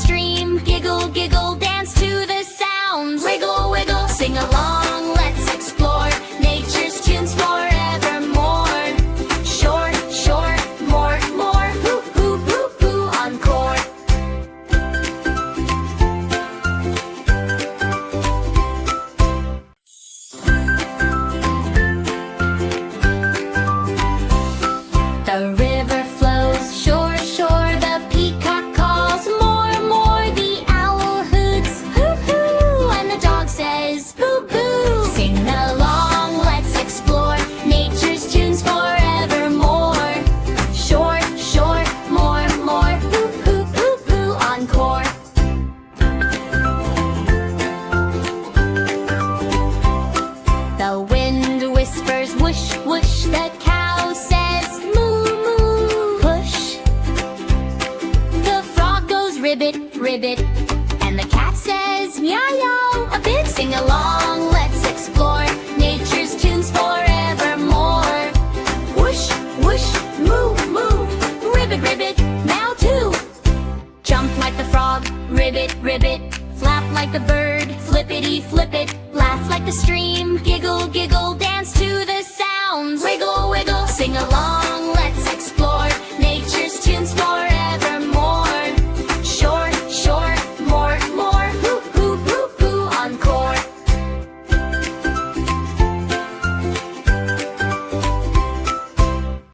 stream. Giggle, giggle, dance to the sounds. Wiggle, wiggle, sing along, let's explore nature's tunes forevermore. Short, short, more, more. Hoo, hoo, hoo, hoo, encore. The river flows shore, shore. The peacock calls more, more. The owl hoots, hoo, hoo. And the dog says, boo, boo. Sing along, let's explore nature's tunes forevermore. Short, short, more, more. Hoo, hoo, hoo, hoo, encore. The wind whispers, whoosh, whoosh. The cow says, moo, moo. Push. The frog goes ribbit, ribbit. And the cat says, meow, meow. A bit. Sing along, let's explore nature's tunes forevermore. Whoosh, whoosh, moo, moo. Ribbit, ribbit, meow too. Jump like the frog, ribbit, ribbit. Flap like the bird, flippity, flip it. Laugh like the stream, giggle, giggle, dance to the sounds. Wiggle, wiggle, sing along.